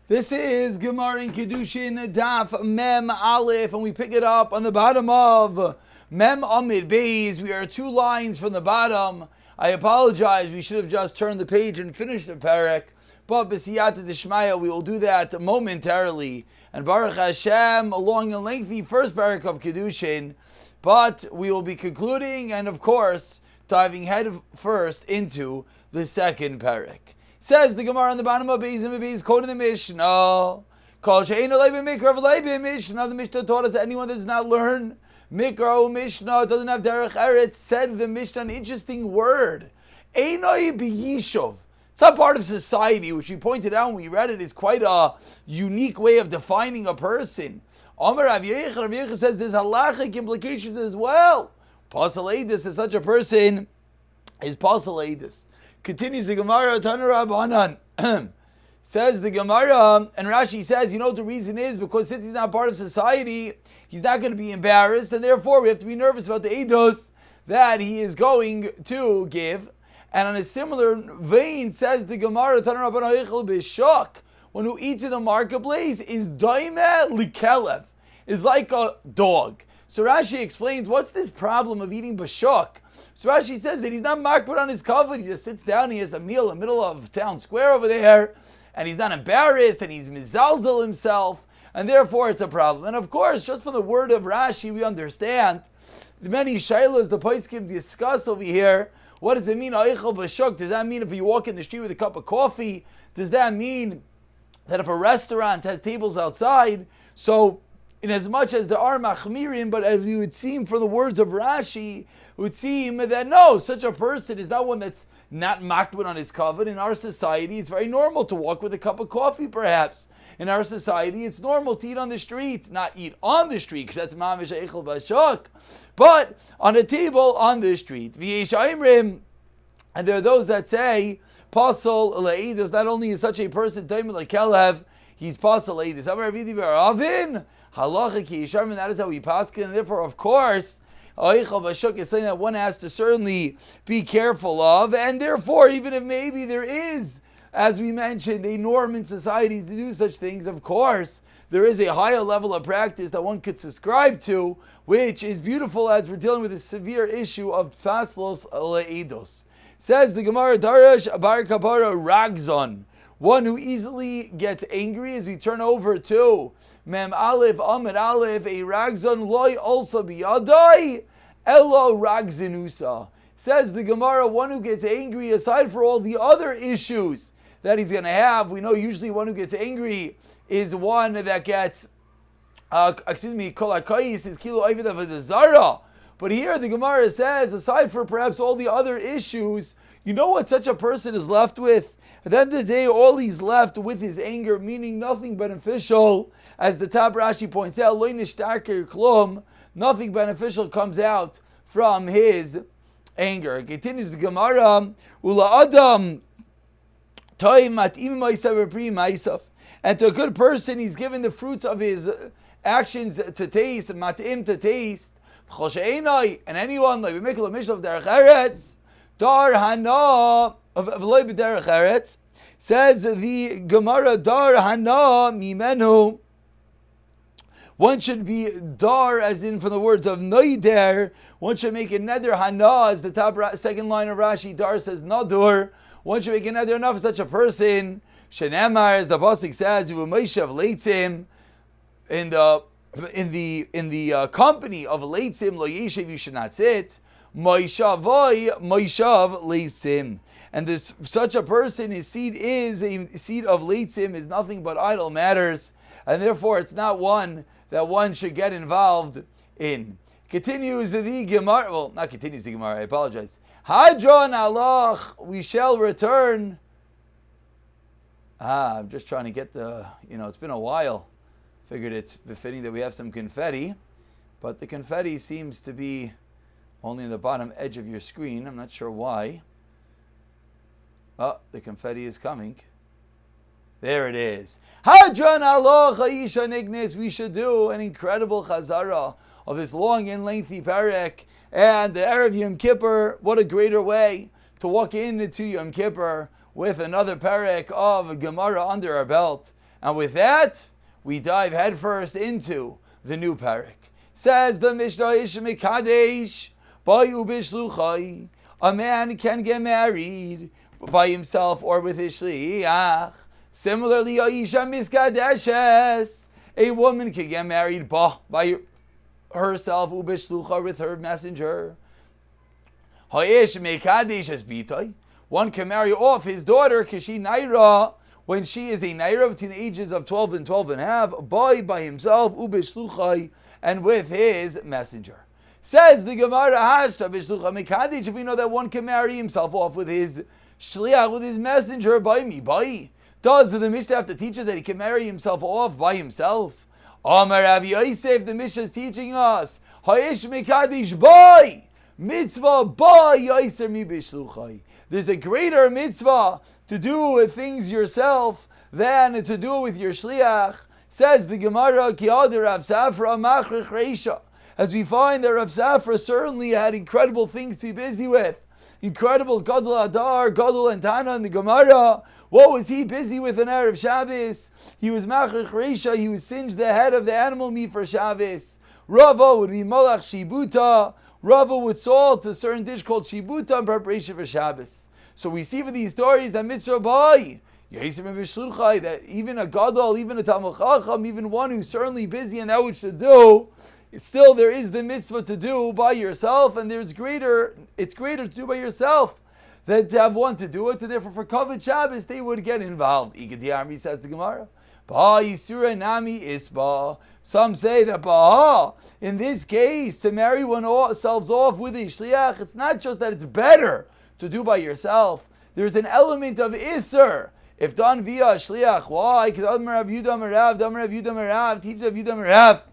This is Gemara in Kiddushin, Daf Mem Aleph, and we pick it up on the bottom of Mem Amid Beis. We are 2 lines from the bottom. I apologize, we should have just turned the page and finished the parak, but B'siyata D'Shmaya, we will do that momentarily. And Baruch Hashem, along a lengthy first parak of Kiddushin, but we will be concluding and, of course, diving head first into the second parak. Says the Gemara on the bottom of Beis and Beis, quoting the Mishnah. Kol she'ein alei b'mikra v'lei b'mishnah. The Mishnah taught us that anyone that does not learn Mikra or Mishnah doesn't have derech eretz. Said the Mishnah an interesting word. Einoi b'yishuv. It's not part of society, which we pointed out when we read it is quite a unique way of defining a person. Amar Rav Yechiel says there's halachic implications as well. Pasal eidus that such a person is pasal eidus. Continues the Gemara, Tana Rabbanan. Says the Gemara, and Rashi says, you know what the reason is? Because since he's not part of society, he's not going to be embarrassed, and therefore we have to be nervous about the eidos that he is going to give. And on a similar vein, says the Gemara, Tana Rabbanan Eichel B'Shok, one who eats in the marketplace is doime likelev, is like a dog. So Rashi explains, what's this problem of eating b'shok? So Rashi says that he's not makbid on his kavod. He just sits down, he has a meal in the middle of town square over there, and he's not embarrassed, and he's mizalzel himself, and therefore it's a problem. And of course, just from the word of Rashi, we understand the many shaylas the poskim discuss over here. What does it mean, aichel b'shok? Does that mean if you walk in the street with a cup of coffee? Does that mean that if a restaurant has tables outside? So, in as much as there are machmirim, but as it would seem from the words of Rashi, it would seem that no, such a person is not one that's not makbid on his kavod. In our society, it's very normal to walk with a cup of coffee, perhaps. In our society, it's normal to eat on the street. Not eat on the street, because that's mamish eichel b'shok, but on a table on the street. V'yesh aimrim, and there are those that say, pasal le'edus, not only is such a person doime lekelev, he's pasal le'edus. Amar Ravidi b'Ravin, halacha ki yisharmin, that is how we paskin, and therefore, of course, Eichel b'shuk is something that one has to certainly be careful of, and therefore, even if maybe there is, as we mentioned, a norm in society to do such things, of course, there is a higher level of practice that one could subscribe to, which is beautiful as we're dealing with a severe issue of paslos le'idos. Says the Gemara, Darash Bar Kapara Ragzon, one who easily gets angry, as we turn over to Mem Aleph, Amid Aleph, a Ragzon loy also biyadai, elo ragzinusa. Says the Gemara, one who gets angry, aside for all the other issues that he's going to have, we know usually one who gets angry is one that gets, kolakais is kilo avid of a zara. But here the Gemara says, aside for perhaps all the other issues, you know what such a person is left with? At the end of the day, all he's left with is anger, meaning nothing beneficial. As the top Rashi points out, lo nishtarker klum, nothing beneficial comes out from his anger. It continues the Gemara, ula adam toy matim ma'asav pri ma'asav, and to a good person, he's given the fruits of his actions to taste, matim to taste. And anyone like we make a mission of derech eretz, dar hana of loy b'derech eretz, says the Gemara, dar hana mimenu. One should be dar, as in from the words of noider. One should make a neder hana, as the top second line of Rashi, dar says nadur. One should make a neder enough for such a person. Shenemar, as the pasuk says, u'meishav leitzim, in the company of leitzim lo yeshiv, you should not sit. Moishavoy moishav leitzim. And this such a person, his seed is a seed of leitzim, is nothing but idle matters, and therefore it's not one that one should get involved in. Continues the Gemara, well, not continues the Gemara, I apologize. Hadron Allah, we shall return. I'm just trying to get it's been a while. Figured it's befitting that we have some confetti, but the confetti seems to be only in the bottom edge of your screen. I'm not sure why. Oh, the confetti is coming. There it is. Hadran Allah Chayisha Nignis. We should do an incredible chazara of this long and lengthy parak. And the Erev Yom Kippur, what a greater way to walk into Yom Kippur with another parak of Gemara under our belt. And with that, we dive headfirst into the new parak. Says the Mishnah, Ish Mekadesh, Bayu Bishluchai. A man can get married by himself or with his shliach. Similarly, Aisha Miskadeshes. A woman can get married by herself, Ubishlucha, with her messenger. Ha'ish Mekadesh Bitai. One can marry off his daughter, Kishi Naira, when she is a Naira between the ages of 12 and 12 and a half, by himself, Ubishluchai, and with his messenger. Says the Gemara, Hashta Bishlucha Mekadesh, if we know that one can marry himself off with his shliach, with his messenger, by. Does the Mishnah have to teach us that he can marry himself off by himself? Amar Rav Yosef, the Mishnah is teaching us, Ha'ish Mekadesh by mitzvah by Yosef mi bishluchai. There's a greater mitzvah to do with things yourself than to do with your shliach. Says the Gemara, Ki Adar Rav Safra Machrich Reisha. As we find that Rav Safra certainly had incredible things to be busy with. Incredible Gadol Adar, Gadol and Tana in the Gemara. What was he busy with on Erev Shabbos? He was Machrich Reisha, he would singe the head of the animal meat for Shabbos. Rava would be Malach Shibuta. Rava would salt a certain dish called Shibuta in preparation for Shabbos. So we see from these stories that mitzvah by that even a gadol, even a talmid chacham, even one who's certainly busy in that which to do, still there is the mitzvah to do by yourself, and it's greater to do by yourself than to have one to do it. And therefore, for Kavod Shabbos, they would get involved. Ikadiyarmi says the Gemara, Ba Yisura Nami Isba. Some say that in this case, to marry oneself off with a shliach, it's not just that it's better to do by yourself. There's an element of Isser if done via a shliach. Why? Because Rav Yudah Merav teaches Rav Yudah Merav.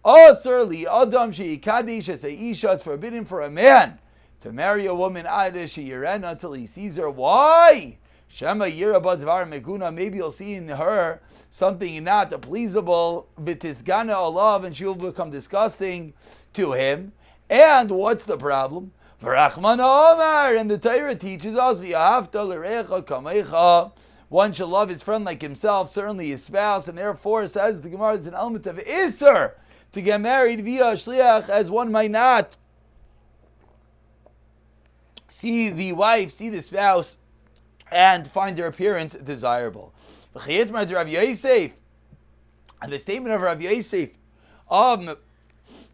Asr li Adam she'ikadesh es isha. It's forbidden for a man to marry a woman until he sees her. Why? Shema Yirabad Dvar Meguna, maybe you'll see in her something not pleasable, Bitisgana Allah, and she will become disgusting to him. And what's the problem? V'rachman Omar, and the Torah teaches us, V'yahavta l'recha kamecha, one shall love his friend like himself, certainly his spouse, and therefore, says the Gemara, it's an element of Isser to get married via shliach, as one might not see the wife, see the spouse, and find their appearance desirable. And the statement of Rav Yosef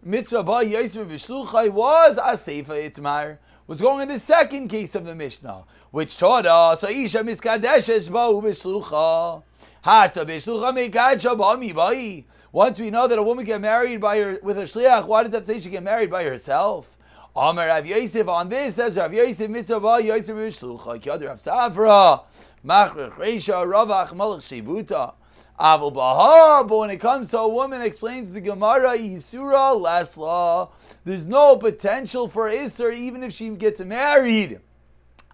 mitzvah ba Yosef b'shluchai was aseifa itmar, was going in the second case of the Mishnah, which taught us Isha miskadeshes ba'u b'shlucha hashta b'shlucha mekadsha ba'mi ba'i. Once we know that a woman get married with a shliach, why does that say she get married by herself? Amar Rav Yosef on this says Rav Yosef mitzvah ba Yosef b'shlucha ki Rav Safra machrich reisha ravach malach shibuta avol baha. But when it comes to a woman, explains the Gemara, Yisura Lesla, there's no potential for Isser even if she gets married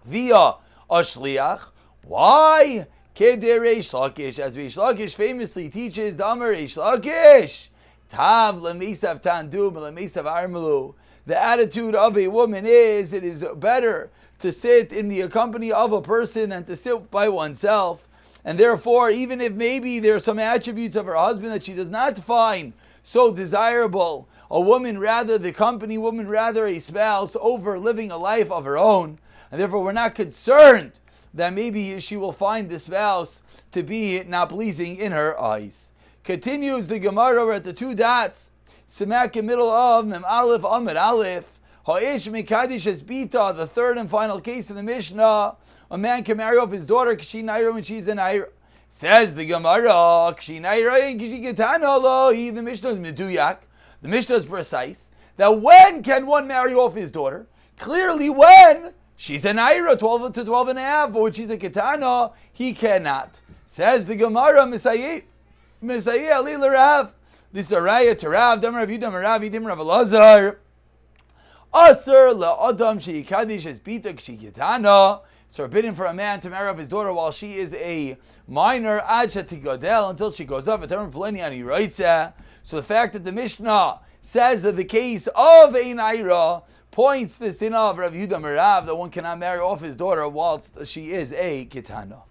via a shliach. Why? Kedei Reish Lakish, as Reish Lakish famously teaches, Damar Reish Lakish Tav lemesav tandum lemesav armelu. The attitude of a woman is, it is better to sit in the company of a person than to sit by oneself. And therefore, even if maybe there are some attributes of her husband that she does not find so desirable, a woman rather the company, woman rather a spouse, over living a life of her own. And therefore, we're not concerned that maybe she will find the spouse to be not pleasing in her eyes. Continues the Gemara, we're at the two dots. Simak in middle of Mem Aleph Amid Aleph. Ha'ish Mekadesh es Bita, the third and final case in the Mishnah. A man can marry off his daughter Kshi Naira when she's a Naira. Says the Gemara, Kshi Naira and Kshi Ketana lo. The Mishnah is Meduyak. The Mishnah is precise. That when can one marry off his daughter? Clearly when she's a Naira, 12 to 12 and a half, but when she's a Ketana, he cannot. Says the Gemara, Misayeh Ali L'Rav. This is a raya to Rav, Dam Rav Yudah Rav, Yidim Rav Elazar. Aser la'adam she'ikadesh es bita k'shikitana. It's forbidden for a man to marry off his daughter while she is a minor, ad shetigadel, until she goes up. So the fact that the Mishnah says that the case of a naira points this in of Rav Yudah Rav, that one cannot marry off his daughter whilst she is a kitana.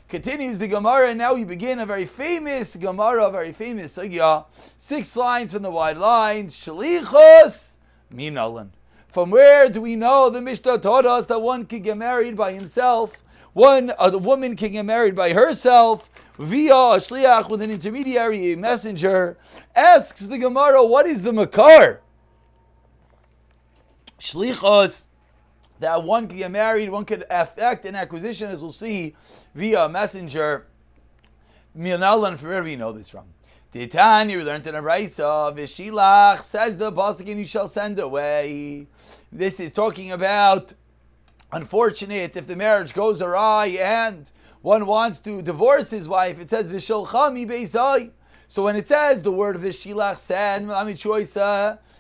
Continues the Gemara, and now we begin a very famous Gemara, a very famous sugya. 6 lines from the wide lines. Shalichos minalan. From where do we know the Mishnah taught us that one can get married by himself? The woman can get married by herself via a shliach, with an intermediary, a messenger. Asks the Gemara, what is the makar? Shlichos, that one can get married, one could affect an acquisition, as we'll see, via a messenger. Minalan, from where do we know this from? Titania, we learned in a Raisa, Vishilach, says the pasuk, and you shall send away. This is talking about, unfortunate, if the marriage goes awry and one wants to divorce his wife, it says Vishilcha mi beisai. So when it says the word Vishilach, said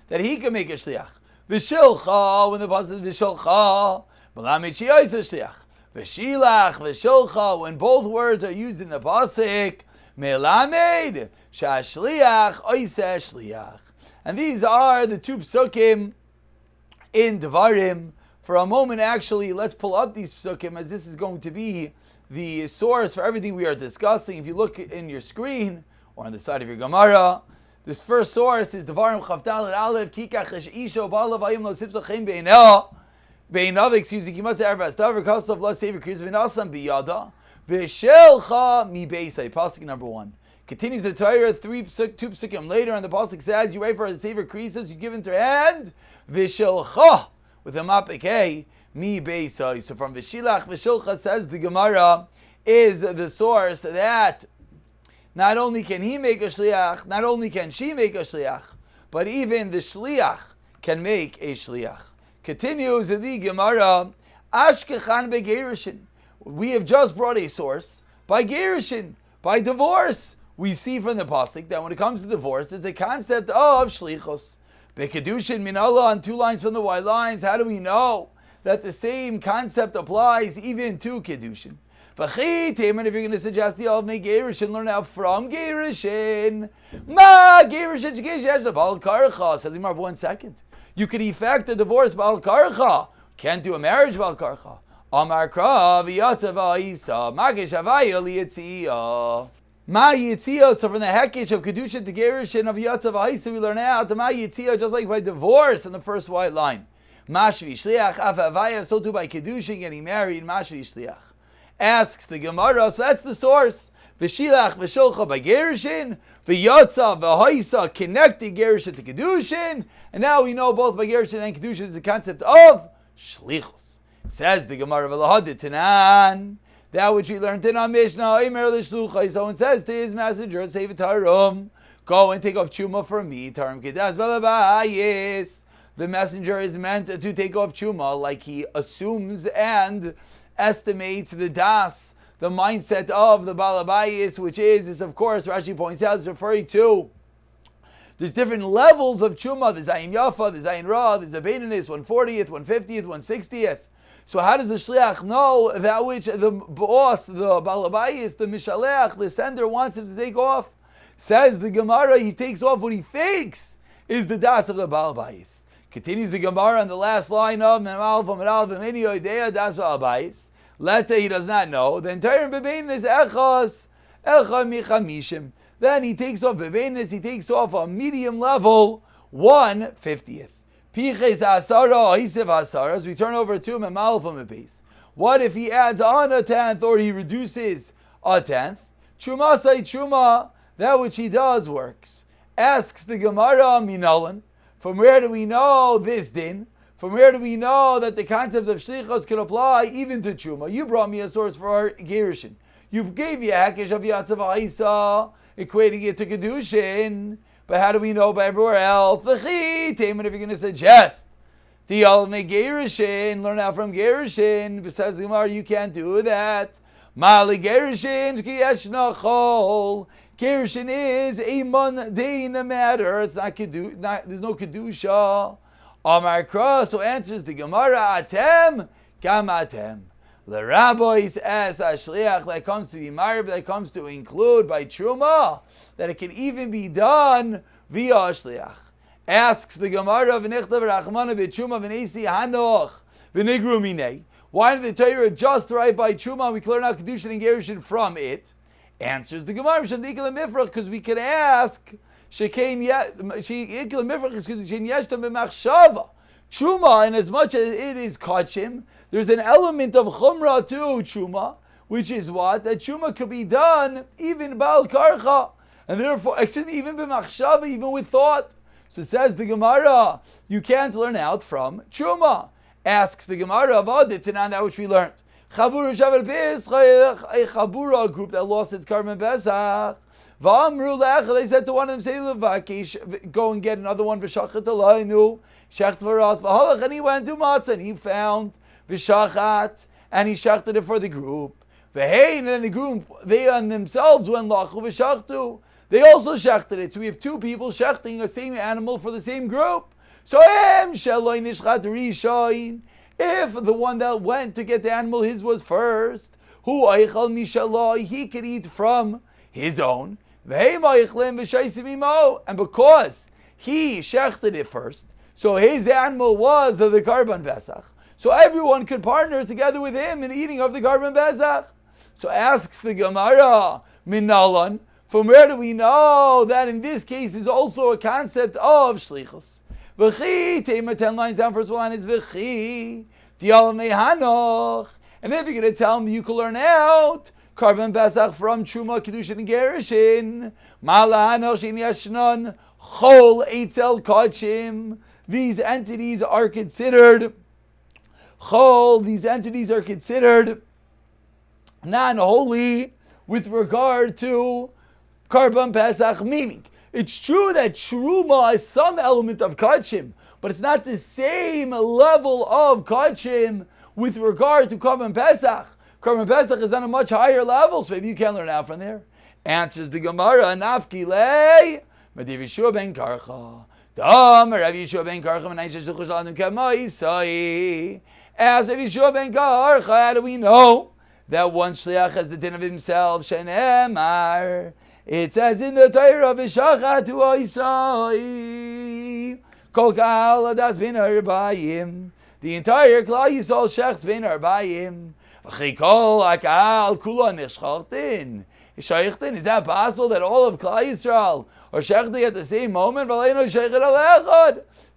that he can make a shliach. Vishilcha, when the pasuk says Vishilcha, Vishilach, Vishilcha, when both words are used in the pasuk, Melamed, Shashliach, Oiseh Shliach. And these are the 2 psukim in Devarim. For a moment, actually, let's pull up these psukim, as this is going to be the source for everything we are discussing. If you look in your screen, or on the side of your Gemara, this first source is Devarim Chavdal Aleph, Kikach Isho Balav Ayim Lo Sipsa Chen Beinav, excuse me, Kimatz Ervas, Davar Kasav La Sever Kriz Vinasam Biyada, Vishelcha Mi Beisai, pasuk number 1. Continues the Torah, 2 psukim later, and the pasuk says, you wait for her to save her creases, you give into her hand, Vishelcha, with a mapik, Mi Beisai. So from Vishilach, Vishelcha, says the Gemara, is the source that not only can he make a shliach, not only can she make a shliach, but even the shliach can make a shliach. Continues the Gemara, Ashkechan beGerishin. We have just brought a source by Gerishin, by divorce. We see from the pasuk that when it comes to divorce, there's a concept of shlichos. Bekiddushin minala, on 2 lines from the white lines. How do we know that the same concept applies even to Kiddushin? And if you're going to suggest the of make Gerishin, learn out from Gerishin. Ma Gerishin Shkesh Bal Karcha. Says Imar, 1 second. You could effect a divorce Bal Karcha. Can't do a marriage Bal Karcha. Amar Krav Yatzav Isa Magish Havaya Liyitzia. Ma Yitzia. So from the Hekish of Kiddushin to Gerishin of Yatzav Isa, we learn out the Ma Yitzia, just like by divorce in the first white line. Mashvi Shliach Av Havaya. So too by Kiddushin getting married. Mashvi Shliach. Asks the Gemara, so that's the source. V'shilach v'shulcha by Gerishin, v'yotza v'hoisa connected Gerishin to Kiddushin, and now we know both by Gerishin and Kiddushin is the concept of shlichus. Says the Gemara v'lahadit tanan, that which we learned in our Mishnah, Eimer l'shluchai, someone says to his messenger, save tarum, go and take off chuma for me, tarum kedas v'labayis. The messenger is meant to take off chuma, like he assumes and estimates the das, the mindset of the balabayis, which is of course, Rashi points out, is referring to, there's different levels of chuma, the Zayin Yafa, the Zayin Ra, there's a Beinonus, 140th, 150th, 160th. So how does the shliach know that which the boss, the balabayis, the mishaleach, the sender wants him to take off? Says the Gemara, he takes off what he thinks is the das of the balabayis. Continues the Gemara on the last line of let's say he does not know, then then he takes off bebenis, he takes off a medium level 1/50th. As we turn over to Memal from a base. What if he adds on a 10th or he reduces a 10th? Chuma say chuma, that which he does works. Asks the Gemara Minalan, from where do we know this din? From where do we know that the concept of shlichos can apply even to chuma? You brought me a source for Gerishin. You gave me a hakish of Yatzav Isa, equating it to Kiddushin. But how do we know by everywhere else? If you're going to suggest Diyal me Gerishin, learn out from Gerishin. Besides the Gemara, you can't do that. Mali Gerishin ki yeshna chol. Kiddushin is a mundane matter. It's not there's no kedusha. Amar Kra, so answers the Gemara, Atem, Kam Atem. The rabbis as a shliach that comes to be married, that comes to include by truma, that it can even be done via a shliach. Asks the Gemara, V'nichtav Rachmana B'Truma V'nesi Hanoch V'nigru Minei. Why did the Torah just write by Truma? We can learn out Kiddushin and Gerushin from it. Answers the Gemara, because we could ask, Truma, in as much as it is kachim, there's an element of chumrah to Truma, which is what? That Truma could be done even bal karcha, and therefore, even b'machshava, even with thought. So says the Gemara, you can't learn out from Truma. Asks the Gemara of Aditanan, that which we learned. Chabura shavar bis, a chabura, a group that lost its Karban Pesach. V'amru lecha, they said to one of them, say levakish, go and get another one, v'shachat alaynu, shecht v'ras, v'halach, and he went to matzah, and he found v'shachat, and he shechted it for the group. V'hein, and then the group, they on themselves went lachu v'shachtu. They also shechted it. So we have two people shechting the same animal for the same group. So if the one that went to get the animal, his was first, he could eat from his own. And because he shechted it first, so his animal was of the Karban Pesach, so everyone could partner together with him in the eating of the Karban Pesach. So asks the Gemara, Minalan, from where do we know that in this case is also a concept of shlichus? V'chi, 10 lines down, first one is v'chi, dial mehanoch. And if you're going to tell me you can learn out Karban Pesach from Truma, Kiddushin, and Gerushin, malahanoch shein yashnon, chol eitzel kachim. These entities are considered chol, these entities are considered non-holy with regard to Karban Pesach, meaning it's true that Truma is some element of Kachim, but it's not the same level of Kachim with regard to Karban Pesach. Karban Pesach is on a much higher level, so maybe you can learn out from there. Answers the Gemara, Nafki lei, Rav Yeshua ben Karcha. Dam Rav Yeshua ben Karcha, Menai Sheshuch Shalom Kamaisai. As Rav Yeshua ben Karcha, how do we know that one shliach has the din of himself? Shenemar. It says in the Torah, "V'shachatu oisai kol kal adas bin arbayim." The entire Klal Yisrael shechs bin arbayim. V'chei kol akal kula nishchaltin. Is that possible that all of Klal Yisrael are shechting at the same moment? It's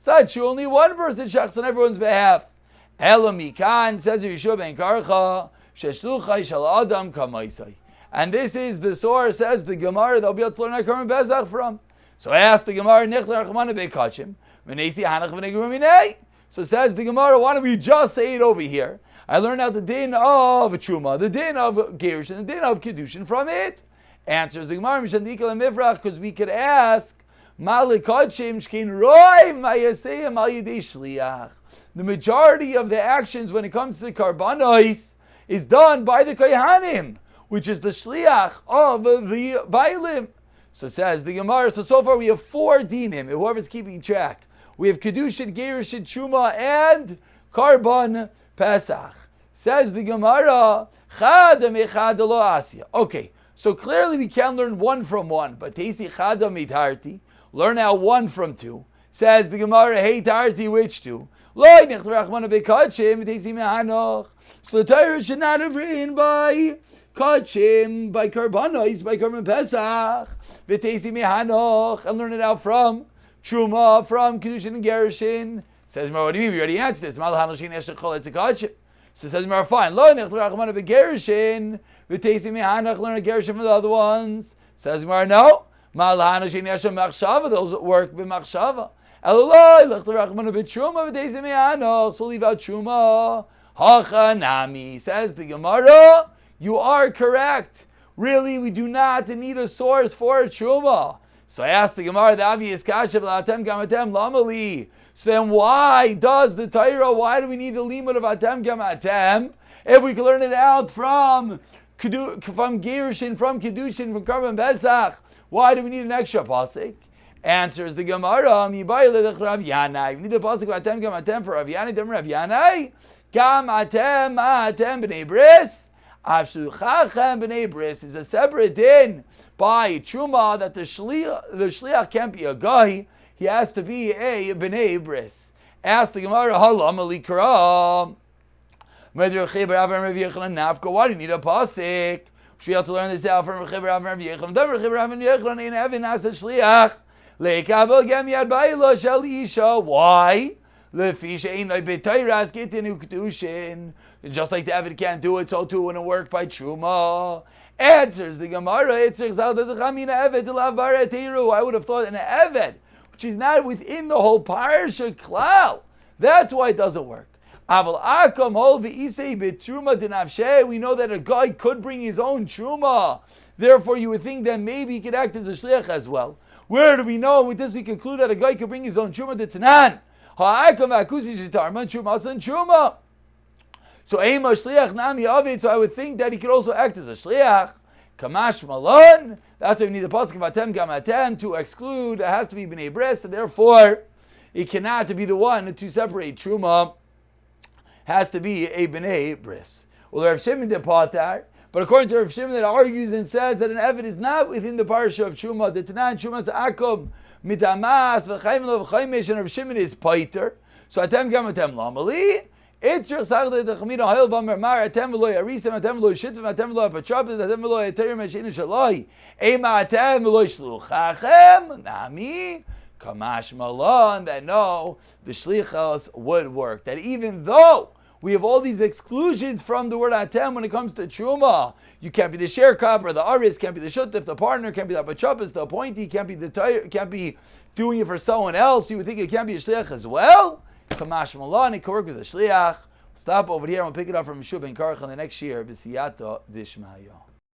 not true. Only one person shechs on everyone's behalf. Elamikan says Yeshua ben Karcha sheshluchai shel adam kamaisai. And this is the source, says the Gemara, they'll be able to learn our Karban Pesach from. So I asked the Gemara, so says the Gemara, why don't we just say it over here? I learned out the din of Truma, the din of Gerushin, the din of Kiddushin from it. Answers the Gemara, because we could ask, the majority of the actions when it comes to the Karbanos is done by the Kohanim, which is the shliach of the Bailim. So says the Gemara, so far we have 4 dinim, whoever's keeping track. We have Kiddushin, Gerushin, Truma, and Karban Pesach. Says the Gemara, Chadam echad lo asya. Okay, so clearly we can learn 1 from 1, but Teisi Chadam itarti, learn out 1 from 2. Says the Gemara, hey tarti, which 2? Loi nech rachmana bekachim, Teisi mehanoch. So the Torah should not have written by Kachim, by Karbanos, by Karban Pesach, V'teisi mehanoch, and learn it out from Truma, from Kiddushin and Gerushin. Says Mar, what do you mean? We already answered this. Malahanoch shein yesh lechol etz Kachim. So says Mar, fine. Lo nech rachmana begerushin, V'teisi mehanoch, learn a Gerushin from the other ones. Says Mar, no. Malahanoch shein yesh machshava, those that work b'machshava. Eloloi lech rachmana b'Truma, V'teisi mehanoch, so leave out Truma. Hachanami, says the Gemara, you are correct. Really, we do not need a source for a Truma. So I asked the Gemara, the obvious kasha, Atem Gamatem Lamali. So then why does the Torah, why do we need the limud of Atem Gamatem? If we can learn it out from Gerushin, from Kiddushin, from Karban Pesach, why do we need an extra pasuk? Answers the Gemara, we need a pasuk of Atem Gamatem for Rav Yanai, Rav Yanai. Gam atem b'nei bris. Avshuchachem b'nei bris is a separate din by Truma that the shliach can't be a guy. He has to be a b'nei bris. Ask the Gemara, halam alikra. Why do you need a pasuk? Should be able to learn this out from Rechiv Rav Rav Yechon. Dam Rechiv Rav Yechon in heaven as a shliach leikabel gem yad bayilo shel isha. Why? Lefisha ein loy b'tayras getinu Kiddushin. Just like the Eved can't do it, so too wouldn't work by Truma. Answers the Gemara. I would have thought an Eved, which is not within the whole parsha klal. That's why it doesn't work. We know that a guy could bring his own truma. Therefore, you would think that maybe he could act as a shliach as well. Where do we know? With this, we conclude that a guy could bring his own truma to Tanan. So, so I would think that he could also act as a shliach. Kamash malon. That's why we need a pasuk of atem gamatem to exclude. It has to be b'nei bris, and therefore it cannot be the one to separate truma. Has to be a b'nei bris. Well, Rav Shimon de patar, but according to Rav Shimon, that argues and says that an Eved is not within the parsha of truma. The Tanan trumas akum mitamas v'chaim lo v'chaimish, and Rav Shimon is paiter. So atem gamatem lamali. It's your sagda the chamina hayel v'mermar atem v'lo yarisem atem v'lo shitzim atem v'lo apachapis atem v'lo eterim mashinu shaloi ema atem v'lo shluchachem nami. Kamash Malon, that no, the shlichos would work. That even though we have all these exclusions from the word atem when it comes to truma, you can't be the sharecropper, the aris, can't be the shuttif, the partner, can't be the apachapis, the appointee, can't be doing it for someone else. You would think it can't be a shliach as well. Kamash Malon, it can work with a shliach. Stop over here and we'll pick it up from Yeshua ben Karach in the next year. B'siyata dishmaya.